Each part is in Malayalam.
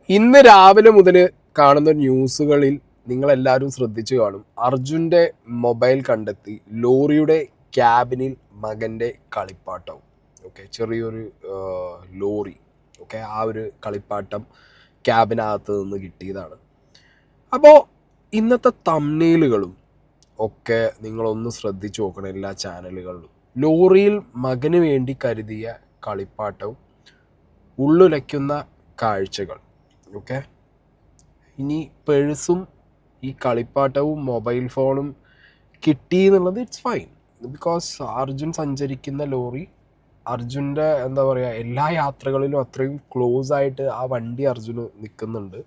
ഇന്ന് രാവിലെ മുതൽ കാണുന്ന ന്യൂസുകളിൽ നിങ്ങളെല്ലാവരും ശ്രദ്ധിച്ചു കാണും. അർജുൻ്റെ മൊബൈൽ കണ്ടെത്തി ലോറിയുടെ ക്യാബിനിൽ മകൻ്റെ കളിപ്പാട്ടം. ഓക്കെ, ചെറിയൊരു ലോറി. ഓക്കെ, ആ ഒരു കളിപ്പാട്ടം ക്യാബിനകത്ത് നിന്ന് കിട്ടിയതാണ്. അപ്പോൾ ഇന്നത്തെ തംബ്നെയിലുകളും ഒക്കെ നിങ്ങളൊന്ന് ശ്രദ്ധിച്ചു നോക്കണം. എല്ലാ ചാനലുകളിലും ലോറിയിൽ മകന് വേണ്ടി കരുതിയ കളിപ്പാട്ടവും ഉള്ളുലയ്ക്കുന്ന കാഴ്ചകൾ. ഓക്കെ, ഇനി പേഴ്സും ഈ കളിപ്പാട്ടവും മൊബൈൽ ഫോണും കിട്ടി എന്നുള്ളത് ഇറ്റ്സ് ഫൈൻ. ബിക്കോസ് അർജുൻ സഞ്ചരിക്കുന്ന ലോറി, അർജുൻ്റെ എന്താ പറയുക, എല്ലാ യാത്രകളിലും അത്രയും ക്ലോസ് ആയിട്ട് ആ വണ്ടി അർജുന് നിൽക്കുന്നുണ്ട്.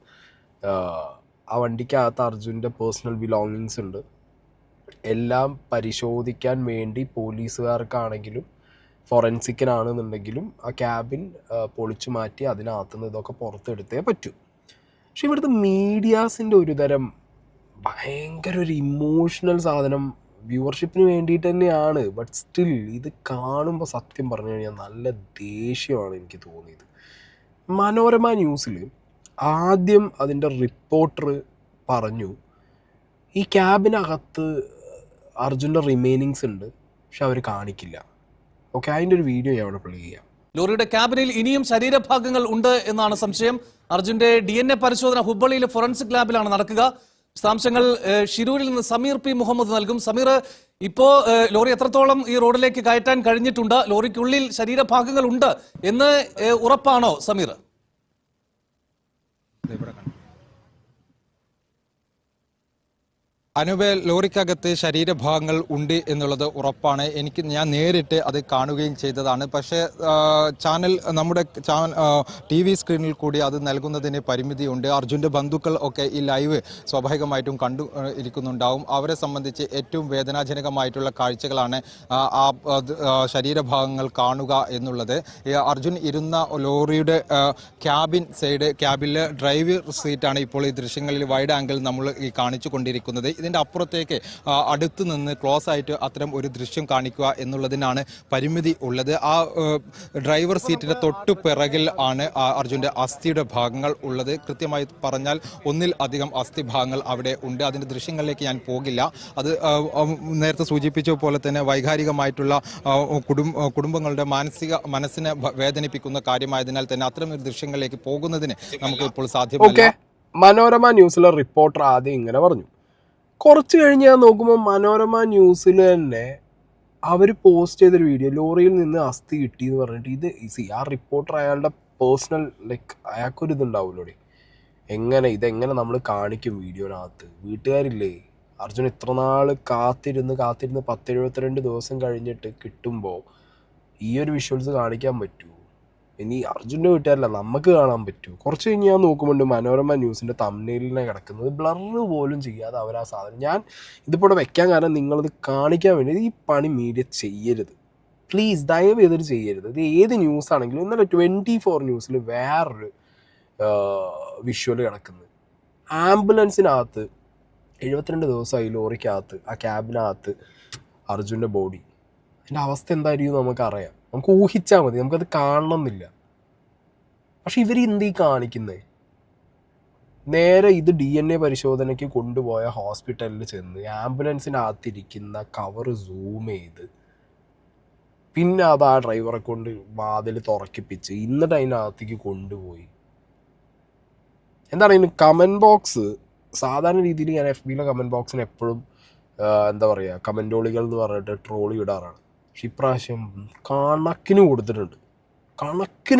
ആ വണ്ടിക്കകത്ത് അർജുൻ്റെ പേഴ്സണൽ ബിലോങ്ങിങ്സ് ഉണ്ട്. എല്ലാം പരിശോധിക്കാൻ വേണ്ടി പോലീസുകാർക്കാണെങ്കിലും ഫോറൻസിക്കിനാണെന്നുണ്ടെങ്കിലും ആ ക്യാബിൻ പൊളിച്ചു മാറ്റി അതിനകത്തുനിന്ന് ഇതൊക്കെ പുറത്തെടുത്തേ പറ്റൂ. പക്ഷെ ഇവിടുത്തെ മീഡിയാസിൻ്റെ ഒരു തരം ഭയങ്കര ഒരു ഇമോഷണൽ സാധനം വ്യൂവർഷിപ്പിന് വേണ്ടിയിട്ട് തന്നെയാണ്. ബട്ട് സ്റ്റിൽ ഇത് കാണുമ്പോൾ സത്യം പറഞ്ഞു കഴിഞ്ഞാൽ നല്ല ദേഷ്യമാണ് എനിക്ക് തോന്നിയത്. മനോരമ ന്യൂസിൽ ആദ്യം അതിൻ്റെ റിപ്പോർട്ടർ പറഞ്ഞു ഈ ക്യാബിനകത്ത് അർജുൻ്റെ റിമൈനിങ്സ് ഉണ്ട്, പക്ഷെ അവർ കാണിക്കില്ല. ഓക്കെ, അതിൻ്റെ ഒരു വീഡിയോ ഞാൻ അവിടെ പ്ലേ ചെയ്യാം. ലോറിയുടെ ക്യാബിനിൽ ഇനിയും ശരീരഭാഗങ്ങൾ ഉണ്ട് എന്നാണ് സംശയം. അർജുന്റെ DNA പരിശോധന ഹുബ്ബള്ളിയിലെ ഫോറൻസിക് ലാബിലാണ് നടക്കുക. വിശദാംശങ്ങൾ ഷിരൂരിൽ നിന്ന് സമീർ പി മുഹമ്മദ് നൽകും. സമീർ, ഇപ്പോ ലോറി എത്രത്തോളം ഈ റോഡിലേക്ക് കയറ്റാൻ കഴിഞ്ഞിട്ടുണ്ട്? ലോറിക്കുള്ളിൽ ശരീരഭാഗങ്ങൾ ഉണ്ട് എന്ന് ഉറപ്പാണോ സമീർ? അനൂപെ, ലോറിക്കകത്ത് ശരീരഭാഗങ്ങൾ ഉണ്ട് എന്നുള്ളത് ഉറപ്പാണ്. ഞാൻ നേരിട്ട് അത് കാണുകയും ചെയ്തതാണ്. പക്ഷേ നമ്മുടെ TV സ്ക്രീനിൽ കൂടി അത് നൽകുന്നതിന് പരിമിതിയുണ്ട്. അർജുൻ്റെ ബന്ധുക്കൾ ഒക്കെ ഈ ലൈവ് സ്വാഭാവികമായിട്ടും കണ്ടു ഇരിക്കുന്നുണ്ടാവും. അവരെ സംബന്ധിച്ച് ഏറ്റവും വേദനാജനകമായിട്ടുള്ള കാഴ്ചകളാണ് ആ ശരീരഭാഗങ്ങൾ കാണുക എന്നുള്ളത്. അർജുൻ ഇരുന്ന ലോറിയുടെ ക്യാബിലെ ഡ്രൈവർ സീറ്റാണ് ഇപ്പോൾ ഈ ദൃശ്യങ്ങളിൽ വൈഡ് ആംഗിൾ നമ്മൾ ഈ കാണിച്ചു കൊണ്ടിരിക്കുന്നത്. ഇതിൻ്റെ അപ്പുറത്തേക്ക് അടുത്ത് നിന്ന് ക്ലോസ് ആയിട്ട് അത്തരം ഒരു ദൃശ്യം കാണിക്കുക എന്നുള്ളതിനാണ് പരിമിതി ഉള്ളത്. ആ ഡ്രൈവർ സീറ്റിൻ്റെ തൊട്ടു പിറകിൽ ആണ് അർജുൻ്റെ അസ്ഥിയുടെ ഭാഗങ്ങൾ ഉള്ളത്. കൃത്യമായി പറഞ്ഞാൽ ഒന്നിൽ അധികം അസ്ഥി ഭാഗങ്ങൾ അവിടെ ഉണ്ട്. അതിൻ്റെ ദൃശ്യങ്ങളിലേക്ക് ഞാൻ പോകില്ല. അത് നേരത്തെ സൂചിപ്പിച്ച പോലെ തന്നെ വൈകാരികമായിട്ടുള്ള കുടുംബങ്ങളുടെ മനസ്സിനെ വേദനിപ്പിക്കുന്ന കാര്യമായതിനാൽ തന്നെ അത്തരം ഒരു ദൃശ്യങ്ങളിലേക്ക് പോകുന്നതിന് നമുക്ക് ഇപ്പോൾ സാധ്യമല്ല. മനോരമ ന്യൂസിലെ റിപ്പോർട്ടർ ആദ്യം ഇങ്ങനെ പറഞ്ഞു. കുറച്ച് കഴിഞ്ഞ് ഞാൻ നോക്കുമ്പോൾ മനോരമ ന്യൂസിൽ തന്നെ അവർ പോസ്റ്റ് ചെയ്തൊരു വീഡിയോ, ലോറിയിൽ നിന്ന് അസ്ഥി കിട്ടി എന്ന് പറഞ്ഞിട്ട്. ഇത് ആ റിപ്പോർട്ടർ അയാളുടെ പേഴ്സണൽ അയാൾക്കൊരു ഇതുണ്ടാവുമല്ലോ, ഇതെങ്ങനെ നമ്മൾ കാണിക്കും വീഡിയോനകത്ത്? വീട്ടുകാരില്ലേ? അർജുൻ ഇത്ര നാൾ കാത്തിരുന്ന് 10-72 ദിവസം കഴിഞ്ഞിട്ട് കിട്ടുമ്പോൾ ഈ ഒരു വിഷ്വൽസ് കാണിക്കാൻ പറ്റൂ? ഇനി അർജുൻ്റെ വീട്ടുകാരല്ല, നമുക്ക് കാണാൻ പറ്റൂ? കുറച്ച് കഴിഞ്ഞ് ഞാൻ നോക്കുമ്പോണ്ട് മനോരമ ന്യൂസിൻ്റെ തംബ്നെയിലിനെ കിടക്കുന്നത് ബ്ലറ് പോലും ചെയ്യാതെ അവർ ആ സാധനം. ഞാൻ ഇതിപ്പോൾ ഇവിടെ വെക്കാൻ കാരണം നിങ്ങളത് കാണിക്കാൻ വേണ്ടി. ഈ പണി മീഡിയ ചെയ്യരുത് പ്ലീസ്, ദയവ് ചെയ്തിട്ട് ചെയ്യരുത്. ഇത് ഏത് ന്യൂസ് ആണെങ്കിലും. ഇന്നലെ 24 ന്യൂസിൽ വേറൊരു വിഷ്വൽ കിടക്കുന്നത്. ആംബുലൻസിനകത്ത് 72 ദിവസമായി ലോറിക്കകത്ത്, ആ ക്യാബിനകത്ത് അർജുൻ്റെ ബോഡി. അതിൻ്റെ അവസ്ഥ എന്തായിരിക്കും നമുക്കറിയാം, നമുക്ക് ഊഹിച്ചാൽ മതി, നമുക്കത് കാണണമെന്നില്ല. പക്ഷെ ഇവർ എന്തീ കാണിക്കുന്നത്? നേരെ ഇത് DNA പരിശോധനയ്ക്ക് കൊണ്ടുപോയ ഹോസ്പിറ്റലിൽ ചെന്ന് ആംബുലൻസിനകത്തിരിക്കുന്ന കവർ സൂം ചെയ്ത് പിന്നെ അത് ആ ഡ്രൈവറെ കൊണ്ട് വാതിൽ തുറക്കിപ്പിച്ച് എന്നിട്ട് അതിനകത്തേക്ക് കൊണ്ടുപോയി. എന്താണ് ഇതിന് കമൻറ്റ് ബോക്സ്? സാധാരണ രീതിയിൽ ഞാൻ FBയിലെ കമൻറ്റ് ബോക്സിന് എപ്പോഴും എന്താ പറയുക, കമൻറ്റോളികൾ എന്ന് പറഞ്ഞിട്ട് ട്രോളി ഇടാറാണ്. പക്ഷെ ഇപ്രാവശ്യം കണക്കിന്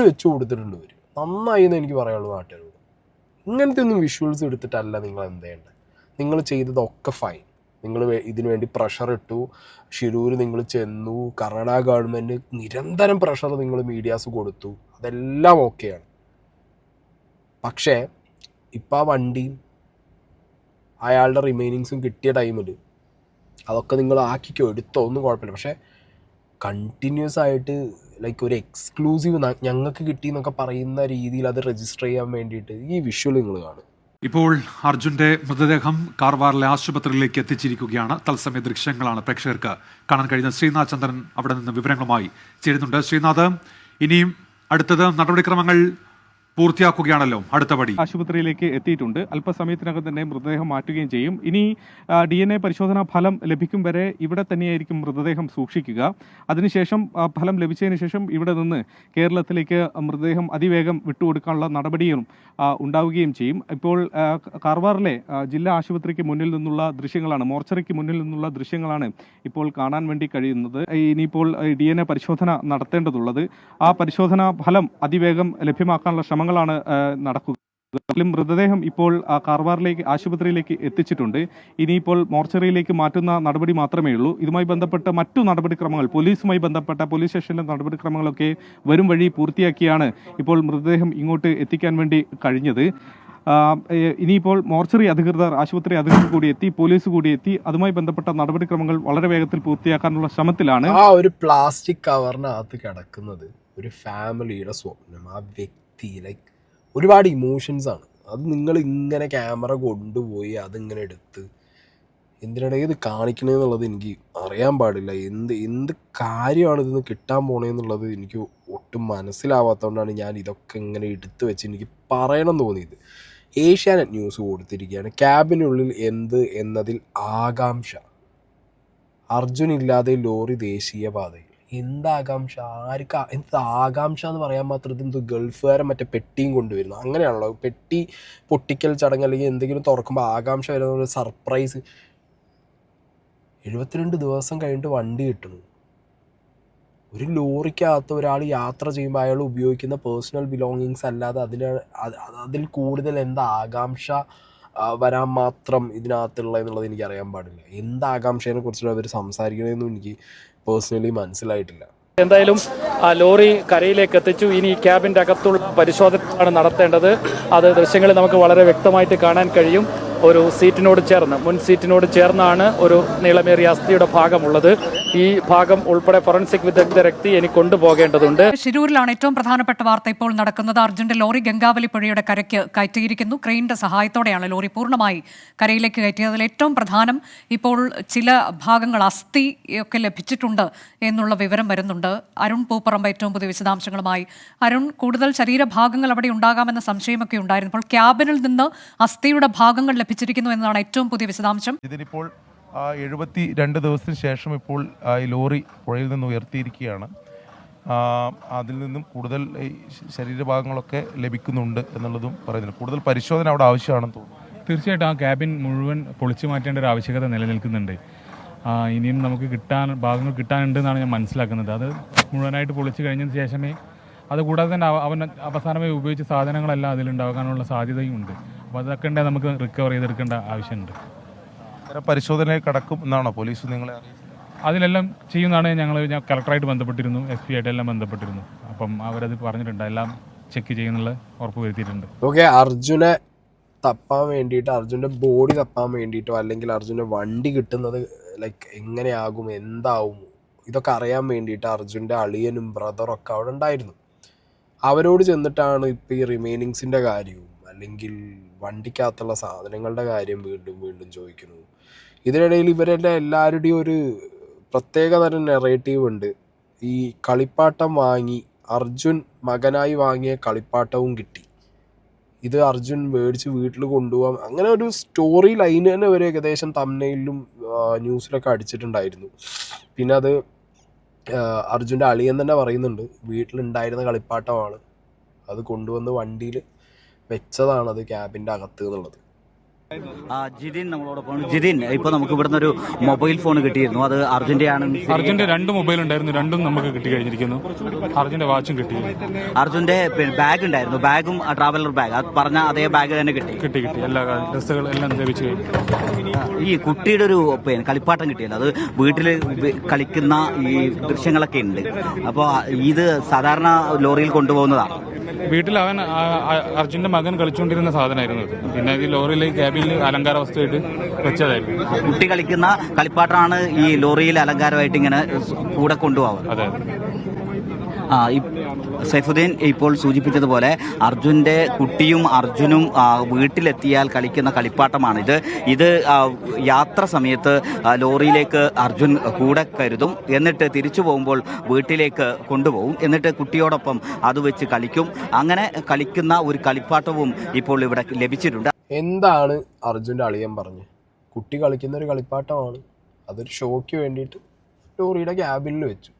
വെച്ച് കൊടുത്തിട്ടുണ്ട് ഇവർ. നന്നായി എന്ന് എനിക്ക് പറയാനുള്ളൂ നാട്ടുകാരോട്. ഇങ്ങനത്തെ ഒന്നും വിഷ്വൽസ് എടുത്തിട്ടല്ല നിങ്ങൾ എന്ത് ചെയ്യേണ്ടത്. നിങ്ങൾ ചെയ്തതൊക്കെ ഫൈൻ. നിങ്ങൾ ഇതിനു വേണ്ടി പ്രഷർ ഇട്ടു, ഷിരൂർ നിങ്ങൾ ചെന്നു, കർണാടക ഗവൺമെൻറ് നിരന്തരം പ്രഷർ നിങ്ങൾ മീഡിയാസ് കൊടുത്തു, അതെല്ലാം ഓക്കെയാണ്. പക്ഷേ ഇപ്പം ആ വണ്ടിയും അയാളുടെ റിമൈനിങ്സും കിട്ടിയ ടൈമിൽ അതൊക്കെ നിങ്ങൾ ആക്കിക്കോ, എടുത്തോ, ഒന്നും കുഴപ്പമില്ല. പക്ഷേ കണ്ടിന്യൂസ് ആയിട്ട് ഒരു എക്സ്ക്ലൂസീവ് ഞങ്ങൾക്ക് കിട്ടി എന്നൊക്കെ പറയുന്ന രീതിയിൽ അത് രജിസ്റ്റർ ചെയ്യാൻ വേണ്ടിയിട്ട് ഈ വിഷ്വൽ നിങ്ങൾ കാണും. ഇപ്പോൾ അർജുന്റെ മൃതദേഹം കാർവാറിലെ ആശുപത്രിയിലേക്ക് എത്തിച്ചിരിക്കുകയാണ്. തത്സമയ ദൃശ്യങ്ങളാണ് പ്രേക്ഷകർക്ക് കാണാൻ കഴിയുന്നത്. ശ്രീനാഥ് ചന്ദ്രൻ അവിടെ നിന്ന് വിവരങ്ങളുമായി ചേരുന്നുണ്ട്. ശ്രീനാഥ്, ഇനിയും അടുത്തത് നടപടിക്രമങ്ങൾ പൂർത്തിയാക്കുകയാണല്ലോ അടുത്ത പടി. ആശുപത്രിയിലേക്ക് എത്തിയിട്ടുണ്ട്. അല്പസമയത്തിനകം തന്നെ മൃതദേഹം മാറ്റുകയും ചെയ്യും. ഇനി DNA പരിശോധനാ ഫലം ലഭിക്കും വരെ ഇവിടെ തന്നെയായിരിക്കും മൃതദേഹം സൂക്ഷിക്കുക. അതിനുശേഷം ഫലം ലഭിച്ചതിന് ശേഷം ഇവിടെ നിന്ന് കേരളത്തിലേക്ക് മൃതദേഹം അതിവേഗം വിട്ടുകൊടുക്കാനുള്ള നടപടിയും ഉണ്ടാവുകയും ചെയ്യും. ഇപ്പോൾ കാർവാറിലെ ജില്ലാ ആശുപത്രിക്ക് മുന്നിൽ നിന്നുള്ള ദൃശ്യങ്ങളാണ്, മോർച്ചറിക്ക് മുന്നിൽ നിന്നുള്ള ദൃശ്യങ്ങളാണ് ഇപ്പോൾ കാണാൻ വേണ്ടി കഴിയുന്നത്. ഇനിയിപ്പോൾ DNA പരിശോധന നടത്തേണ്ടതുള്ളത്. ആ പരിശോധനാ ഫലം അതിവേഗം ലഭ്യമാക്കാനുള്ള ശ്രമങ്ങളാണ് നടക്കുക. മൃതദേഹം ഇപ്പോൾ കാർവാറിലേക്ക് ആശുപത്രിയിലേക്ക് എത്തിച്ചിട്ടുണ്ട്. ഇനിയിപ്പോൾ മോർച്ചറിയിലേക്ക് മാറ്റുന്ന നടപടി മാത്രമേ ഉള്ളൂ. ഇതുമായി ബന്ധപ്പെട്ട മറ്റു നടപടിക്രമങ്ങൾ, പോലീസുമായി ബന്ധപ്പെട്ട പോലീസ് സ്റ്റേഷനിലെ നടപടിക്രമങ്ങളൊക്കെ വരും വഴി പൂർത്തിയാക്കിയാണ് ഇപ്പോൾ മൃതദേഹം ഇങ്ങോട്ട് എത്തിക്കാൻ വേണ്ടി കഴിഞ്ഞത്. ഇനിയിപ്പോൾ മോർച്ചറി അധികൃതർ, ആശുപത്രി അധികൃതർ കൂടി എത്തി, പോലീസ് കൂടി എത്തി, അതുമായി ബന്ധപ്പെട്ട നടപടിക്രമങ്ങൾ വളരെ വേഗത്തിൽ പൂർത്തിയാക്കാനുള്ള ശ്രമത്തിലാണ്. ആ ഒരു പ്ലാസ്റ്റിക് കവറിനകത്ത് കിടക്കുന്നത് ഒരു ഫാമിലിയുടെ സ്വപ്നം. ആ വ്യക്തി ഒരുപാട് ഇമോഷൻസ് ആണ്. അത് നിങ്ങൾ ഇങ്ങനെ ക്യാമറ കൊണ്ടുപോയി അതിങ്ങനെ എടുത്ത് എന്തിനിടെ ഇത് കാണിക്കണേന്നുള്ളത് എനിക്ക് അറിയാൻ പാടില്ല. എന്ത് കാര്യമാണ് ഇതിന് കിട്ടാൻ പോണേന്നുള്ളത് എനിക്ക് ഒട്ടും മനസ്സിലാവാത്തതുകൊണ്ടാണ് ഞാൻ ഇതൊക്കെ ഇങ്ങനെ എടുത്തു വെച്ച് എനിക്ക് പറയണം തോന്നിയത്. ഏഷ്യാനെറ്റ് ന്യൂസ് കൊടുത്തിരിക്കുകയാണ്, ക്യാബിനുള്ളിൽ എന്ത് എന്നതിൽ ആകാംക്ഷ. അർജുൻ ഇല്ലാതെ ലോറി ദേശീയപാതയിൽ. എന്താകാംക്ഷ? എന്ത് ആകാംക്ഷ എന്ന് പറയാൻ മാത്രം എന്തോ ഗൾഫുകാരൻ മറ്റേ പെട്ടിയും കൊണ്ടുവരുന്നു, അങ്ങനെയാണല്ലോ പെട്ടി പൊട്ടിക്കൽ ചടങ്ങ് അല്ലെങ്കിൽ എന്തെങ്കിലും തുറക്കുമ്പോൾ ആകാംക്ഷ വരുന്ന ഒരു സർപ്രൈസ്. 72 ദിവസം കഴിഞ്ഞിട്ട് വണ്ടി കിട്ടുന്നു. ഒരു ലോറിക്കകത്ത് ഒരാൾ യാത്ര ചെയ്യുമ്പോൾ അയാൾ ഉപയോഗിക്കുന്ന പേഴ്സണൽ ബിലോങ്ങിങ്സ് അല്ലാതെ അതിൽ കൂടുതൽ എന്താ ആകാംക്ഷ വരാൻ മാത്രം ഇതിനകത്തുള്ള എന്നുള്ളത് എനിക്ക് അറിയാൻ പാടില്ല. എന്ത് ആകാംക്ഷയെ കുറിച്ചിട്ട് അവർ സംസാരിക്കണമെന്നും എനിക്ക് പേഴ്സണലി മനസ്സിലായിട്ടില്ല. എന്തായാലും ലോറി കരയിലേക്ക് എത്തിച്ചു. ഇനി ക്യാബിൻ്റെ അകത്തുള്ള പരിശോധനയാണ് നടത്തേണ്ടത്. അത് ദൃശ്യങ്ങളിൽ നമുക്ക് വളരെ വ്യക്തമായിട്ട് കാണാൻ കഴിയും. ഒരു സീറ്റിനോട് ചേർന്ന്, മുൻ സീറ്റിനോട് ചേർന്നാണ് ഒരു നീളമേറിയ അസ്ഥിയുടെ ഭാഗമുള്ളത്. ഈ ഭാഗം ഉൾപ്പെടെ ഫോറൻസിക് വിദഗ്ധരെത്തി ഇനി കൊണ്ടുപോകേണ്ടതുണ്ട്. ശിരൂരിലാണ് ഏറ്റവും പ്രധാനപ്പെട്ട വാർത്ത ഇപ്പോൾ നടക്കുന്നത്. അർജുന്റെ ലോറി ഗംഗാവലി പുഴയുടെ കരയ്ക്ക് കയറ്റിയിരിക്കുന്നു. ക്രെയിനിന്റെ സഹായത്തോടെയാണ് ലോറി പൂർണ്ണമായി കരയിലേക്ക് കയറ്റിയത്. അതിൽ ഏറ്റവും പ്രധാനം, ഇപ്പോൾ ചില ഭാഗങ്ങൾ അസ്ഥിയൊക്കെ ലഭിച്ചിട്ടുണ്ട് എന്നുള്ള വിവരം വരുന്നുണ്ട്. അരുൺ പൂപ്പറമ്പ് ഏറ്റവും പുതിയ വിശദാംശങ്ങളുമായി. അരുൺ, കൂടുതൽ ശരീരഭാഗങ്ങൾ അവിടെ ഉണ്ടാകാമെന്ന സംശയമൊക്കെ ഉണ്ടായിരുന്നു. ഇപ്പോൾ ക്യാബിനിൽ നിന്ന് അസ്ഥിയുടെ ഭാഗങ്ങൾ ലഭിച്ചിരിക്കുന്നു എന്നതാണ് ഏറ്റവും പുതിയ വിശദാംശം. ഇതിനിപ്പോൾ 72 ദിവസത്തിന് ശേഷം ഇപ്പോൾ ഈ ലോറി പുഴയിൽ നിന്ന് ഉയർത്തിയിരിക്കുകയാണ്. അതിൽ നിന്നും കൂടുതൽ ശരീരഭാഗങ്ങളൊക്കെ ലഭിക്കുന്നുണ്ട് എന്നുള്ളതും പറയുന്നുണ്ട്. കൂടുതൽ പരിശോധന അവിടെ ആവശ്യമാണെന്ന് തോന്നുന്നു. തീർച്ചയായിട്ടും ആ ക്യാബിൻ മുഴുവൻ പൊളിച്ചു മാറ്റേണ്ട ഒരു ആവശ്യകത നിലനിൽക്കുന്നുണ്ട്. ഇനിയും നമുക്ക് ഭാഗങ്ങൾ കിട്ടാനുണ്ടെന്നാണ് ഞാൻ മനസ്സിലാക്കുന്നത്. അത് മുഴുവനായിട്ട് പൊളിച്ചു കഴിഞ്ഞതിന് ശേഷമേ, അതുകൂടാതെ തന്നെ അവൻ അവസാനമായി ഉപയോഗിച്ച സാധനങ്ങളെല്ലാം അതിലുണ്ടാകാനുള്ള സാധ്യതയും ഉണ്ട്. അപ്പോൾ അതൊക്കെ ഉണ്ടെങ്കിൽ നമുക്ക് റിക്കവർ ചെയ്തെടുക്കേണ്ട ആവശ്യമുണ്ട്. പരിശോധനയിൽ കടക്കും എന്നാണോ പോലീസ് നിങ്ങളെ അറിയിച്ചത്? അതിലെല്ലാം ചെയ്യുന്നതാണ്. ഞാൻ കളക്ടറായിട്ട് ബന്ധപ്പെട്ടിരുന്നു, SP ആയിട്ട് എല്ലാം ബന്ധപ്പെട്ടിരുന്നു. അപ്പം അവരത് പറഞ്ഞിട്ടുണ്ട്, എല്ലാം ചെക്ക് ചെയ്യുന്നുള്ള ഉറപ്പ് വരുത്തിയിട്ടുണ്ട്. ഓക്കെ, അർജുനെ തപ്പാൻ വേണ്ടിയിട്ട്, അർജുൻ്റെ ബോഡി തപ്പാൻ വേണ്ടിയിട്ടോ അല്ലെങ്കിൽ അർജുൻ്റെ വണ്ടി കിട്ടുന്നത് എങ്ങനെയാകും, എന്താവും, ഇതൊക്കെ അറിയാൻ വേണ്ടിയിട്ട് അർജുൻ്റെ അളിയനും ബ്രദറൊക്കെ അവിടെ ഉണ്ടായിരുന്നു. അവരോട് ചെന്നിട്ടാണ് ഇപ്പോൾ ഈ റിമൈനിങ്സിൻ്റെ കാര്യവും അല്ലെങ്കിൽ വണ്ടിക്കകത്തുള്ള സാധനങ്ങളുടെ കാര്യം വീണ്ടും ചോദിക്കുന്നു. ഇതിനിടയിൽ എല്ലാവരുടെയും ഒരു പ്രത്യേക തരം നെറേറ്റീവ് ഉണ്ട്. ഈ കളിപ്പാട്ടം വാങ്ങി, അർജുൻ മകനായി വാങ്ങിയ കളിപ്പാട്ടവും കിട്ടി, ഇത് അർജുൻ മേടിച്ച് വീട്ടിൽ കൊണ്ടുപോകാം, അങ്ങനെ ഒരു സ്റ്റോറി ലൈൻ തന്നെ ഒരു ഏകദേശം തംബ്നെയിലും ന്യൂസിലൊക്കെ അടിച്ചിട്ടുണ്ടായിരുന്നു. പിന്നെ അത് അർജുൻ്റെ അളിയൻ തന്നെ പറയുന്നുണ്ട്, വീട്ടിലുണ്ടായിരുന്ന കളിപ്പാട്ടമാണ്, അത് കൊണ്ടുവന്ന് വണ്ടിയിൽ വെച്ചതാണ് അത് ക്യാബിൻ്റെ അകത്ത് എന്നുള്ളത്. ജിതിൻ നമ്മളോടൊപ്പം. ജിതിൻ, ഇപ്പോൾ നമുക്ക് ഇവിടുന്ന് ഒരു മൊബൈൽ ഫോൺ കിട്ടിയിരുന്നു, അത് അർജുൻ്റെ ആണ്. അർജുൻ്റെ 2 മൊബൈൽ ഉണ്ടായിരുന്നു, 2ഉം നമുക്ക് കിട്ടി കഴിഞ്ഞിരിക്കുന്നു. അർജുൻ്റെ വാച്ചും കിട്ടി. അർജുൻ്റെ ബാഗ് ഉണ്ടായിരുന്നു, ബാഗും ട്രാവലർ ബാഗ്, അത് പറഞ്ഞ അതേ ബാഗ് തന്നെ കിട്ടി. എല്ലാ ഡ്രസ്സുകൾ എല്ലാം ലഭിച്ചു കഴിഞ്ഞു. ഈ കുട്ടിയുടെ ഒരു കളിപ്പാട്ടം കിട്ടിയല്ലോ, അത് വീട്ടിൽ കളിക്കുന്ന ഈ ദൃശ്യങ്ങളൊക്കെ ഉണ്ട്. അപ്പോൾ ഇത് സാധാരണ ലോറിയിൽ കൊണ്ടുപോകുന്നതാണ്. വീട്ടിൽ അർജുൻ്റെ മകൻ കളിച്ചുകൊണ്ടിരുന്ന സാധനമായിരുന്നു. പിന്നെ ഈ ലോറിയിലെ ക്യാബിനിൽ അലങ്കാര വസ്തുവായിട്ട് വെച്ചതായിരുന്നു. കുട്ടി കളിക്കുന്ന കളിപ്പാട്ടമാണ് ഈ ലോറിയിൽ അലങ്കാരമായിട്ട് ഇങ്ങനെ കൂടെ കൊണ്ടുപോകുന്നത്. അതെ. സൈഫുദ്ദീൻ ഇപ്പോൾ സൂചിപ്പിച്ചതുപോലെ അർജുൻ്റെ കുട്ടിയും അർജുനും വീട്ടിലെത്തിയാൽ കളിക്കുന്ന കളിപ്പാട്ടമാണിത്. ഇത് യാത്ര സമയത്ത് ലോറിയിലേക്ക് അർജുൻ കൂടെ കരുതും, എന്നിട്ട് തിരിച്ചു പോകുമ്പോൾ വീട്ടിലേക്ക് കൊണ്ടുപോകും, എന്നിട്ട് കുട്ടിയോടൊപ്പം അത് വെച്ച് കളിക്കും. അങ്ങനെ കളിക്കുന്ന ഒരു കളിപ്പാട്ടവും ഇപ്പോൾ ഇവിടെ ലഭിച്ചിട്ടുണ്ട്. എന്താണ് അർജുൻ്റെ അളിയൻ പറഞ്ഞ്? കുട്ടി കളിക്കുന്ന ഒരു കളിപ്പാട്ടമാണ്, അതൊരു ഷോയ്ക്ക് വേണ്ടിയിട്ട് ലോറിയുടെ ക്യാബിനിൽ വെച്ചു.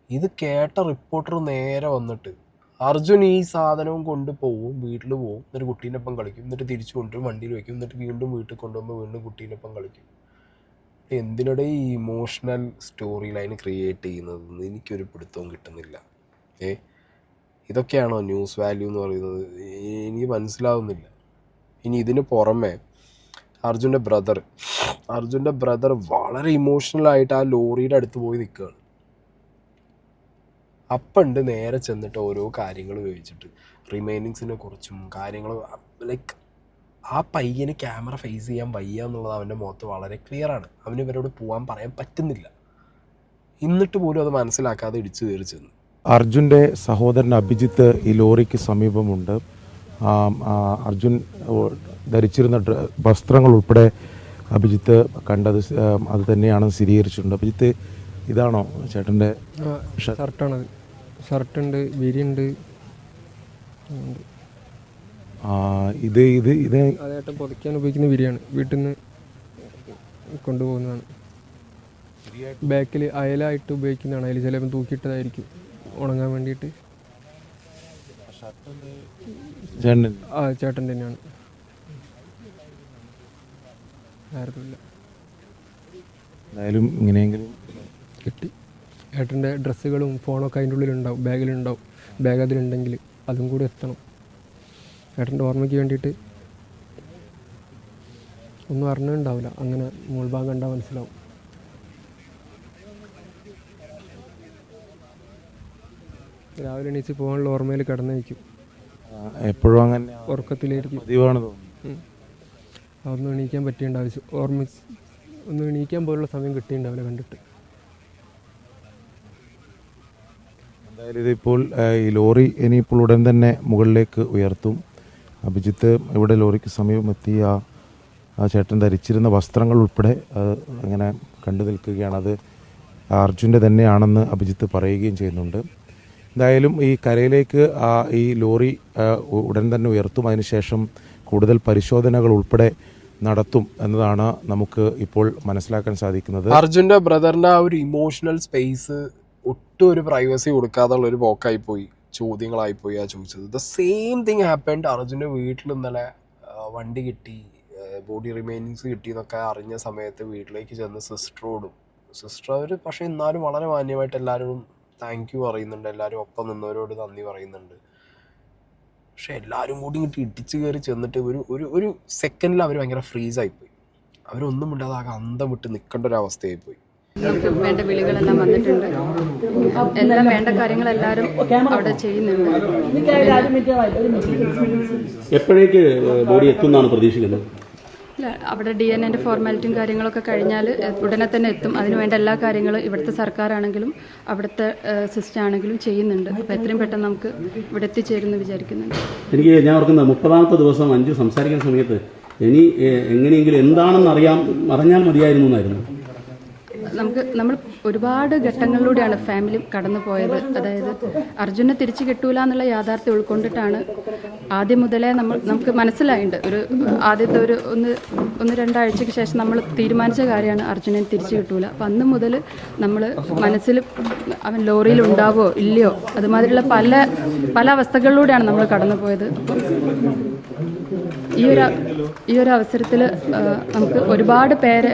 ഇത് കേട്ട റിപ്പോർട്ടർ നേരെ വന്നിട്ട് അർജുൻ ഈ സാധനവും കൊണ്ട് പോവും, വീട്ടിൽ പോവും, എന്നിട്ട് കുട്ടീൻ്റെ ഒപ്പം കളിക്കും, എന്നിട്ട് തിരിച്ചു കൊണ്ടുവരും, വണ്ടിയിൽ വെക്കും, എന്നിട്ട് വീണ്ടും വീട്ടിൽ കൊണ്ടുപോകുമ്പോൾ വീണ്ടും കുട്ടീൻ്റെ ഒപ്പം കളിക്കും. എന്തിനിടെ ഈ ഇമോഷണൽ സ്റ്റോറി ലൈൻ ക്രിയേറ്റ് ചെയ്യുന്നതെന്ന് എനിക്കൊരു പിടുത്തവും കിട്ടുന്നില്ല. ഇതൊക്കെയാണോ ന്യൂസ് വാല്യൂ എന്ന് പറയുന്നത്? എനിക്ക് മനസ്സിലാവുന്നില്ല. ഇനി ഇതിന് പുറമെ അർജുൻ്റെ ബ്രദർ വളരെ ഇമോഷണലായിട്ട് ആ ലോറിയുടെ അടുത്ത് പോയി നിൽക്കുകയാണ്. അപ്പണ്ട് നേരെ ചെന്നിട്ട് ഓരോ കാര്യങ്ങൾ ചോദിച്ചിട്ട് റിമൈനിങ്സിനെ കുറിച്ചും കാര്യങ്ങൾ, ലൈക്ക് ആ പയ്യന് ക്യാമറ ഫേസ് ചെയ്യാൻ വയ്യ എന്നുള്ളത് അവൻ്റെ മുഖത്ത് വളരെ ക്ലിയറാണ്. അവന് ഇവരോട് പോകാൻ പറയാൻ പറ്റുന്നില്ല. എന്നിട്ട് പോലും അത് മനസ്സിലാക്കാതെ ഇടിച്ചു കയറി ചെന്നു. അർജുൻ്റെ സഹോദരൻ അഭിജിത്ത് ഈ ലോറിക്ക് സമീപമുണ്ട്. അർജുൻ ധരിച്ചിരുന്ന വസ്ത്രങ്ങൾ ഉൾപ്പെടെ അഭിജിത്ത് കണ്ടത് അത് തന്നെയാണെന്ന് സ്ഥിരീകരിച്ചിട്ടുണ്ട്. അഭിജിത്ത്, ഇതാണോ ചേട്ടൻ്റെ ഷർട്ടാണത്? ഷർട്ടുണ്ട്, ബിരിയുണ്ട്. ഇത് ഇത് ഇത് അതേട്ടൻ പൊതിക്കാൻ ഉപയോഗിക്കുന്ന ബിരിയാണ്, വീട്ടിൽ നിന്ന് കൊണ്ടുപോകുന്നതാണ്. ബാക്കിൽ അയലായിട്ട് ഉപയോഗിക്കുന്നതാണ്, അതിൽ ചിലപ്പോൾ തൂക്കിയിട്ടതായിരിക്കും ഉണങ്ങാൻ വേണ്ടിയിട്ട്. ചേട്ടൻ തന്നെയാണ്, ആരുമില്ല. എന്തായാലും ഇങ്ങനെയെങ്കിലും കിട്ടി. ഏട്ടൻ്റെ ഡ്രസ്സുകളും ഫോണൊക്കെ അതിൻ്റെ ഉള്ളിലുണ്ടാവും, ബാഗിലുണ്ടാവും. ബാഗ് അതിലുണ്ടെങ്കിൽ അതും കൂടി എത്തണം. ഏട്ടൻ്റെ ഓർമ്മയ്ക്ക് വേണ്ടിയിട്ട് ഒന്നും അറിഞ്ഞുണ്ടാവില്ല, അങ്ങനെ മുൾഭാഗം കണ്ടാൽ മനസ്സിലാവും. രാവിലെ എണീച്ച് പോകാനുള്ള ഓർമ്മയിൽ കിടന്നേക്കും. എപ്പോഴും അങ്ങനെ ഉറക്കത്തിലായിരിക്കും. അതൊന്നും എണീക്കാൻ പറ്റിയേണ്ട ആവശ്യം, ഒന്നും എണീക്കാൻ പോലുള്ള സമയം കിട്ടിയിട്ടുണ്ടാവില്ല കണ്ടിട്ട്. എന്തായാലും ഇതിപ്പോൾ ഈ ലോറി ഇനിയിപ്പോൾ ഉടൻ തന്നെ മുകളിലേക്ക് ഉയർത്തും. അഭിജിത്ത് ഇവിടെ ലോറിക്ക് സമീപമെത്തി ആ ചേട്ടൻ ധരിച്ചിരുന്ന വസ്ത്രങ്ങൾ ഉൾപ്പെടെ അങ്ങനെ കണ്ടു നിൽക്കുകയാണ്. അത് അർജുൻ്റെ തന്നെയാണെന്ന് അഭിജിത്ത് പറയുകയും ചെയ്യുന്നുണ്ട്. എന്തായാലും ഈ കരയിലേക്ക് ഈ ലോറി ഉടൻ തന്നെ ഉയർത്തും. അതിനുശേഷം കൂടുതൽ പരിശോധനകൾ ഉൾപ്പെടെ നടത്തും എന്നതാണ് നമുക്ക് ഇപ്പോൾ മനസ്സിലാക്കാൻ സാധിക്കുന്നത്. അർജുൻ്റെ ബ്രദറിൻ്റെ ആ ഒരു ഇമോഷണൽ സ്പേസ് ഒട്ടും ഒരു പ്രൈവസി കൊടുക്കാതുള്ള ഒരു പോക്കായിപ്പോയി, ചോദ്യങ്ങളായിപ്പോയി ആ ചോദിച്ചത്. The same thing happened. അർജുൻ്റെ വീട്ടിൽ ഇന്നലെ വണ്ടി കിട്ടി, ബോഡി റിമൈനിങ്സ് കിട്ടി എന്നൊക്കെ അറിഞ്ഞ സമയത്ത് വീട്ടിലേക്ക് ചെന്ന് സിസ്റ്ററോടും, സിസ്റ്റർ അവർ പക്ഷേ എന്നാലും വളരെ മാന്യമായിട്ട് എല്ലാവരോടും താങ്ക് യു പറയുന്നുണ്ട്, എല്ലാവരും ഒപ്പം നിന്നവരോട് നന്ദി പറയുന്നുണ്ട്. പക്ഷെ എല്ലാവരും കൂടി ഇങ്ങോട്ട് ഇടിച്ചു കയറി ചെന്നിട്ട് ഒരു സെക്കൻഡിൽ അവർ ഭയങ്കര ഫ്രീസായിപ്പോയി. അവരൊന്നും ഇല്ലാതെ ആകെ അന്തം വിട്ട് നിൽക്കേണ്ട ഒരു അവസ്ഥയായിപ്പോയി. നമുക്ക് വേണ്ട വിളികളെല്ലാം വന്നിട്ടുണ്ട്, എല്ലാം വേണ്ട കാര്യങ്ങളെല്ലാവരും അവിടെ ചെയ്യുന്നുണ്ട്. എപ്പോഴേക്ക് ബോഡി എത്തുമെന്നാണ് പ്രതീക്ഷിക്കുന്നത്? ഇല്ല, അവിടെ DNA ഫോർമാലിറ്റിയും കാര്യങ്ങളൊക്കെ കഴിഞ്ഞാൽ ഉടനെ തന്നെ എത്തും. അതിനുവേണ്ട എല്ലാ കാര്യങ്ങളും ഇവിടുത്തെ സർക്കാരാണെങ്കിലും അവിടുത്തെ സിസ്റ്റം ആണെങ്കിലും ചെയ്യുന്നുണ്ട്. അപ്പോൾ എത്രയും പെട്ടെന്ന് നമുക്ക് ഇവിടെ എത്തിച്ചേരുമെന്ന് വിചാരിക്കുന്നുണ്ട്. എനിക്ക് ഞാൻ ഓർക്കുന്നത് 30ാമത്തെ ദിവസം അഞ്ചു സംസാരിക്കുന്ന സമയത്ത് ഇനി എങ്ങനെയെങ്കിലും എന്താണെന്ന് അറിഞ്ഞാൽ മതിയായിരുന്നു എന്നായിരുന്നു. നമ്മൾ ഒരുപാട് ഘട്ടങ്ങളിലൂടെയാണ് ഫാമിലി കടന്നു പോയത്. അതായത് അർജുനെ തിരിച്ചു കിട്ടൂല എന്നുള്ള യാഥാർത്ഥ്യം ഉൾക്കൊണ്ടിട്ടാണ് ആദ്യം മുതലേ നമുക്ക് മനസ്സിലായിട്ടുണ്ട്. ആദ്യത്തെ ഒന്ന് രണ്ടാഴ്ചയ്ക്ക് ശേഷം നമ്മൾ തീരുമാനിച്ച കാര്യമാണ് അർജുനെ തിരിച്ചു കിട്ടൂല. അപ്പം അന്ന് മുതൽ നമ്മൾ മനസ്സിൽ അവൻ ലോറിയിൽ ഉണ്ടാവോ ഇല്ലയോ അതുമാതിരിയുള്ള പല അവസ്ഥകളിലൂടെയാണ് നമ്മൾ കടന്നു പോയത്. ഈ ഒരു അവസരത്തിൽ നമുക്ക് ഒരുപാട് പേരെ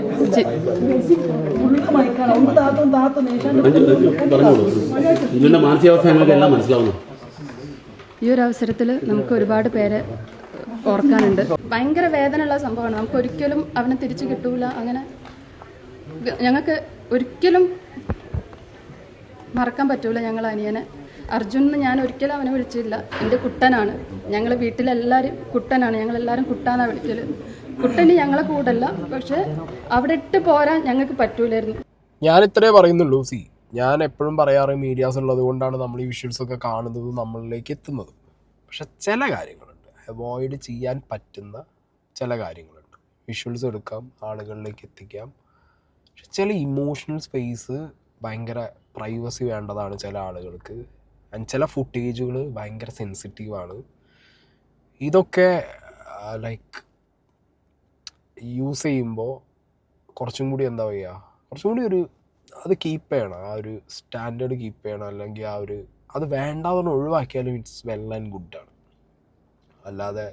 ഈ ഒരു അവസരത്തിൽ നമുക്ക് ഒരുപാട് പേരെ ഓർക്കാനുണ്ട്. ഭയങ്കര വേദനയുള്ള സംഭവമാണ്. നമുക്ക് ഒരിക്കലും അവനെ തിരിച്ചു കിട്ടൂല, അങ്ങനെ ഞങ്ങൾക്ക് ഒരിക്കലും മറക്കാൻ പറ്റൂല. ഞങ്ങൾ അനിയനെ അർജുൻ ഞാൻ ഒരിക്കലും അവനെ വിളിച്ചില്ല. എൻ്റെ കുട്ടനാണ്. ഞങ്ങൾ വീട്ടിലെല്ലാവരും കുട്ടനാണ്, ഞങ്ങളെല്ലാവരും കുട്ടാന്നാണ് വിളിക്കൽ. കുട്ടന് ഞങ്ങളെ കൂടല്ല, പക്ഷെ അവിടെ ഇട്ട് പോരാൻ ഞങ്ങൾക്ക് പറ്റൂലായിരുന്നു. ഞാൻ ഇത്രേ പറയുന്നുള്ളൂ. ഞാൻ എപ്പോഴും പറയാറ് മീഡിയാസ് ഉള്ളത് കൊണ്ടാണ് നമ്മൾ ഈ വിഷ്വൽസൊക്കെ കാണുന്നത് നമ്മളിലേക്ക് എത്തുന്നത്. പക്ഷെ ചില കാര്യങ്ങളുണ്ട്, അവോയ്ഡ് ചെയ്യാൻ പറ്റുന്ന ചില കാര്യങ്ങളുണ്ട്. വിഷ്വൽസ് എടുക്കാം, ആളുകളിലേക്ക് എത്തിക്കാം, പക്ഷെ ചില ഇമോഷണൽ സ്പേസ് ഭയങ്കര പ്രൈവസി വേണ്ടതാണ് ചില ആളുകൾക്ക്. ആൻഡ് ചില ഫുട്ടേജുകൾ ഭയങ്കര സെൻസിറ്റീവാണ്. ഇതൊക്കെ ലൈക്ക് യൂസ് ചെയ്യുമ്പോൾ കുറച്ചും കൂടി എന്താ പറയുക, കുറച്ചും കൂടി ഒരു അത് കീപ്പ് ചെയ്യണം, ആ ഒരു സ്റ്റാൻഡേർഡ് കീപ്പ് ചെയ്യണം. അല്ലെങ്കിൽ ആ ഒരു അത് വേണ്ടാതെന്ന് ഒഴിവാക്കിയാലും ഇറ്റ്സ് വെൽ ആൻഡ് ഗുഡാണ്. അല്ലാതെ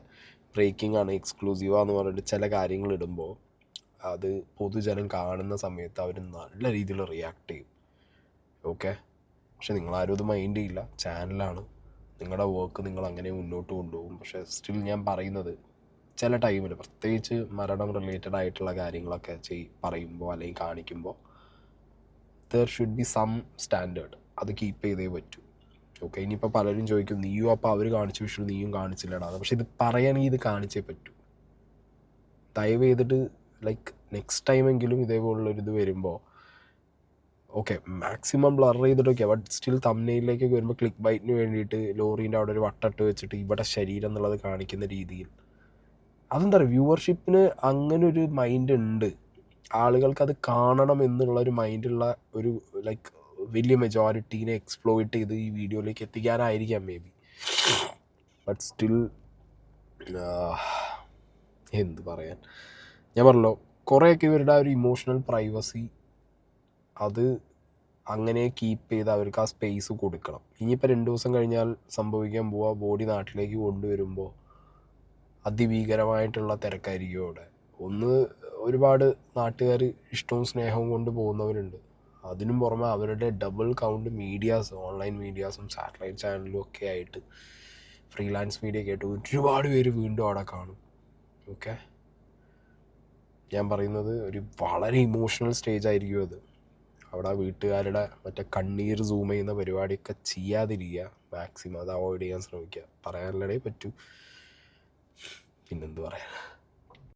ബ്രേക്കിംഗ് ആണ്, എക്സ്ക്ലൂസീവാന്ന് പറഞ്ഞിട്ട് ചില കാര്യങ്ങൾ ഇടുമ്പോൾ അത് പൊതുജനം കാണുന്ന സമയത്ത് അവർ നല്ല രീതിയിൽ റിയാക്ട് ചെയ്യും. ഓക്കെ, പക്ഷെ നിങ്ങളാരും ഇത് മൈൻഡ് ചെയ്യില്ല. ചാനലാണ്, നിങ്ങളുടെ വർക്ക് നിങ്ങൾ അങ്ങനെ മുന്നോട്ട് കൊണ്ടുപോകും. പക്ഷേ സ്റ്റിൽ ഞാൻ പറയുന്നത് ചില ടൈമിൽ പ്രത്യേകിച്ച് മരണം റിലേറ്റഡ് ആയിട്ടുള്ള കാര്യങ്ങളൊക്കെ പറയുമ്പോൾ അല്ലെങ്കിൽ കാണിക്കുമ്പോൾ there should be some standard. അത് കീപ്പ് ചെയ്തേ പറ്റൂ. ഓക്കെ, ഇനിയിപ്പോൾ പലരും ചോദിക്കും നീയും അപ്പോൾ അവർ കാണിച്ച വിഷയം നീയും കാണിച്ചില്ലടാ. പക്ഷെ ഇത് പറയുകയാണെങ്കിൽ ഇത് കാണിച്ചേ പറ്റൂ. ദയവ് ചെയ്തിട്ട് ലൈക്ക് നെക്സ്റ്റ് ടൈമെങ്കിലും ഇതേപോലുള്ളൊരിത് വരുമ്പോൾ ഓക്കെ മാക്സിമം ബ്ലർ ചെയ്തിട്ടൊക്കെ, ബട്ട് സ്റ്റിൽ തംബ്നെയിലിലേക്കൊക്കെ വരുമ്പോൾ ക്ലിക്ക് ബൈറ്റിന് വേണ്ടിയിട്ട് ലോറീൻ്റെ അവിടെ ഒരു വട്ടട്ട് വെച്ചിട്ട് ഇവിടെ ശരീരം എന്നുള്ളത് കാണിക്കുന്ന രീതിയിൽ അതെന്താ പറയുക, വ്യൂവർഷിപ്പിന് അങ്ങനെ ഒരു മൈൻഡ് ഉണ്ട്. ആളുകൾക്കത് കാണണം എന്നുള്ളൊരു മൈൻഡുള്ള ഒരു ലൈക്ക് വലിയ മെജോറിറ്റീനെ എക്സ്പ്ലോയിറ്റ് ചെയ്ത് ഈ വീഡിയോയിലേക്ക് എത്തിക്കാനായിരിക്കാം മേ ബി. ബട്ട് സ്റ്റിൽ എന്ത് പറയാൻ, ഞാൻ പറഞ്ഞല്ലോ കുറേയൊക്കെ ഇവരുടെ ആ ഒരു ഇമോഷണൽ പ്രൈവസി അത് അങ്ങനെ കീപ്പ് ചെയ്ത് അവർക്ക് ആ സ്പേസ് കൊടുക്കണം. ഇനിയിപ്പോൾ 2 ദിവസം കഴിഞ്ഞാൽ സംഭവിക്കാൻ പോവുക, ബോഡി നാട്ടിലേക്ക് കൊണ്ടുവരുമ്പോൾ അതിഭീകരമായിട്ടുള്ള തിരക്കായിരിക്കും അവിടെ. ഒരുപാട് നാട്ടുകാർ ഇഷ്ടവും സ്നേഹവും കൊണ്ട് പോകുന്നവരുണ്ട്. അതിനും പുറമെ അവരുടെ ഡബിൾ കൗണ്ട് മീഡിയാസ്, ഓൺലൈൻ മീഡിയാസും സാറ്റലൈറ്റ് ചാനലും ഒക്കെ ആയിട്ട് ഫ്രീലാൻസ് മീഡിയ ഒക്കെ ആയിട്ട് ഒരുപാട് പേര് വീണ്ടും അവിടെ കാണും. ഓക്കെ, ഞാൻ പറയുന്നത് ഒരു വളരെ ഇമോഷണൽ സ്റ്റേജ് ആയിരിക്കും അത്. അവിടെ വീട്ടുകാരുടെ മറ്റേ കണ്ണീർ സൂം ചെയ്യുന്ന പരിപാടിയൊക്കെ ചെയ്യാതിരിക്കുക, മാക്സിമം അത് അവോയ്ഡ് ചെയ്യാൻ ശ്രമിക്കുക. പറയാനുള്ളതേ പറ്റൂ, പിന്നെന്ത് പറയാൻ.